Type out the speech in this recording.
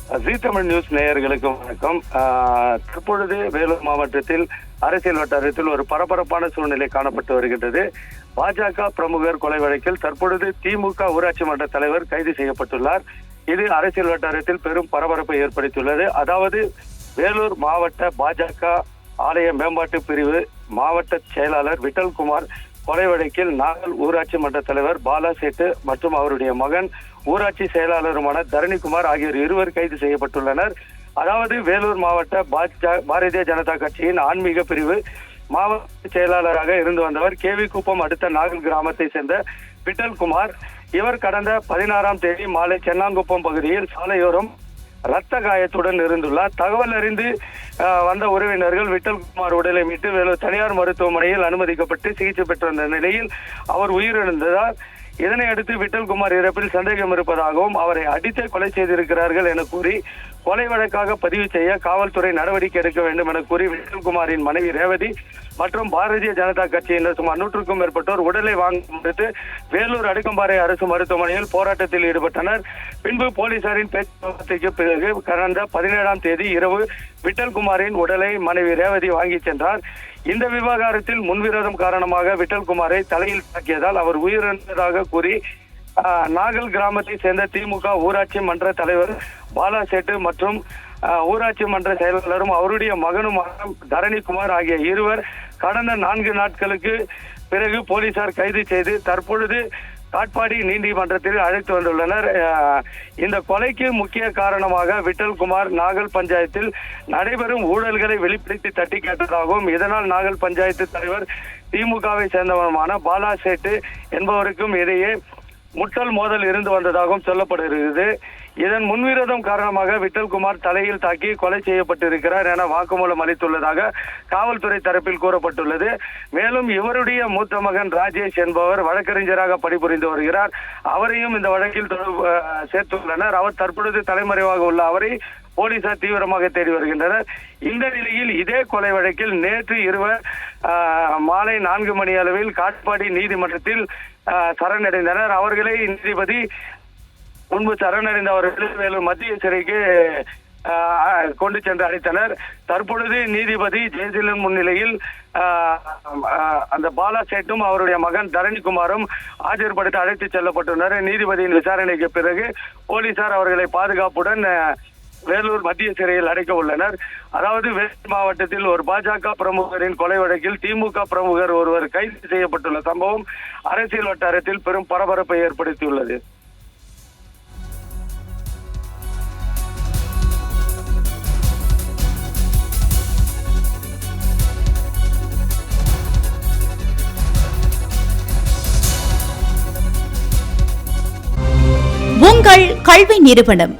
ஜீ Tamil news நேயர்களுக்கு வணக்கம். தற்பொழுது வேலூர் மாவட்டத்தில் அரசியல் வட்டாரத்தில் ஒரு பரபரப்பான சூழ்நிலை காணப்பட்டு வருகின்றது. பாஜக பிரமுகர் கொலை வழக்கில் தற்பொழுது திமுக ஊராட்சி மன்ற தலைவர் கைது செய்யப்பட்டுள்ளார். இது அரசியல் வட்டாரத்தில் பெரும் பரபரப்பை ஏற்படுத்தியுள்ளது. அதாவது வேலூர் மாவட்ட பாஜக ஆலய மேம்பாட்டு பிரிவு மாவட்ட செயலாளர் விட்டல்குமார் கொலை வழக்கில் நாகல் ஊராட்சி மன்ற தலைவர் பாலா சேட்டு மற்றும் அவருடைய மகன் ஊராட்சி செயலாளருமான தரணிக்குமார் ஆகியோர் இருவர் கைது செய்யப்பட்டுள்ளனர். அதாவது வேலூர் மாவட்ட பாரதிய ஜனதா கட்சியின் ஆன்மீக பிரிவு மாவட்ட செயலாளராக இருந்து வந்தவர் கேவி குப்பம் அடுத்த நாகல் கிராமத்தை சேர்ந்த விட்டல்குமார். இவர் கடந்த 16ஆம் தேதி மாலை சென்னாங்குப்பம் பகுதியில் சாலையோரம் ரத்த காயத்துடன் இருந்துள்ளார். தகவல் அறிந்து வந்த உறவினர்கள் விட்டல்குமார் உடலை மீட்டு வேலூர் தனியார் மருத்துவமனையில் அனுமதிக்கப்பட்டு சிகிச்சை பெற்று வந்த நிலையில் அவர் உயிரிழந்ததால் இதனை அடுத்து விட்டல்குமார் இறப்பில் சந்தேகம் இருப்பதாகவும் அவரை அடித்து கொலை செய்திருக்கிறார்கள் என கூறி கொலை வழக்காக பதிவு செய்ய காவல்துறை நடவடிக்கை எடுக்க வேண்டும் என கூறி விட்டல்குமாரின் மனைவி ரேவதி மற்றும் பாரதிய ஜனதா கட்சியினர் சுமார் 100க்கும் மேற்பட்டோர் உடலை வாங்க மறுத்து வேலூர் அடுக்கம்பாறை அரசு மருத்துவமனையில் போராட்டத்தில் ஈடுபட்டனர். பின்பு போலீசாரின் பேச்சுவார்த்தைக்கு பிறகு கடந்த 17ஆம் தேதி இரவு விட்டல்குமாரின் உடலை மனைவி ரேவதி வாங்கி சென்றார். இந்த விவகாரத்தில் முன்விரோதம் காரணமாக விட்டல்குமாரை தலையில் தாக்கியதால் அவர் உயிரிழந்ததாக கூறி நாகல் கிராமத்தை சேர்ந்த திமுக ஊராட்சி மன்ற தலைவர் பாலா சேட்டு மற்றும் ஊராட்சி மன்ற செயலாளரும் அவருடைய மகனுமான தரணிக்குமார் ஆகிய இருவர் கடந்த 4 நாட்களுக்கு பிறகு போலீசார் கைது செய்து தற்பொழுது காட்பாடி நீதிமன்றத்தில் அழைத்து வந்துள்ளனர். இந்த கொலைக்கு முக்கிய காரணமாக விட்டல்குமார் நாகல் பஞ்சாயத்தில் நடைபெறும் ஊழல்களை வெளிப்படுத்தி தட்டி கேட்டதாகவும் இதனால் நாகல் பஞ்சாயத்து தலைவர் திமுகவை சேர்ந்தவருமான பாலா சேட்டு என்பவருக்கும் இடையே முட்டல் மோதல் இருந்து வந்ததாகவும் சொல்லப்படுகிறது. இதன் முன்விரோதம் காரணமாக விட்டல்குமார் தலையில் தாக்கி கொலை செய்யப்பட்டிருக்கிறார் என வாக்குமூலம் அளித்துள்ளதாக காவல்துறை தரப்பில் கூறப்பட்டுள்ளது. மேலும் இவருடைய மூத்த மகன் ராஜேஷ் என்பவர் வழக்கறிஞராக பணிபுரிந்து வருகிறார். அவரையும் இந்த வழக்கில் சேர்த்துள்ளனர். அவர் தற்பொழுது தலைமறைவாக உள்ள அவரை போலீசார் தீவிரமாக தேடி வருகின்றனர். இந்த நிலையில் இதே கொலை வழக்கில் நேற்று இருவர் மாலை 4 மணி அளவில் காட்பாடி நீதிமன்றத்தில் சரணடைந்தனர். அவர்களை நீதிபதி முன்பு சரணடைந்தவர்கள் வேலூர் மத்திய சிறைக்கு கொண்டு சென்று அழைத்தனர். தற்பொழுது நீதிபதி ஜெயசீலன் முன்னிலையில் அந்த பாலா சேட்டும் அவருடைய மகன் தரணிக்குமாரும் ஆஜர்படுத்த அழைத்து செல்லப்பட்டுள்ளனர். நீதிபதியின் விசாரணைக்கு பிறகு போலீசார் அவர்களை பாதுகாப்புடன் வேலூர் மத்திய சிறையில் அடைக்க உள்ளனர். அதாவது வேலூர் மாவட்டத்தில் ஒரு பாஜக பிரமுகரின் கொலை வழக்கில் திமுக பிரமுகர் ஒருவர் கைது செய்யப்பட்டுள்ள சம்பவம் அரசியல் வட்டாரத்தில் பெரும் பரபரப்பை ஏற்படுத்தியுள்ளது. உங்கள் கல்வி நிறுவனம்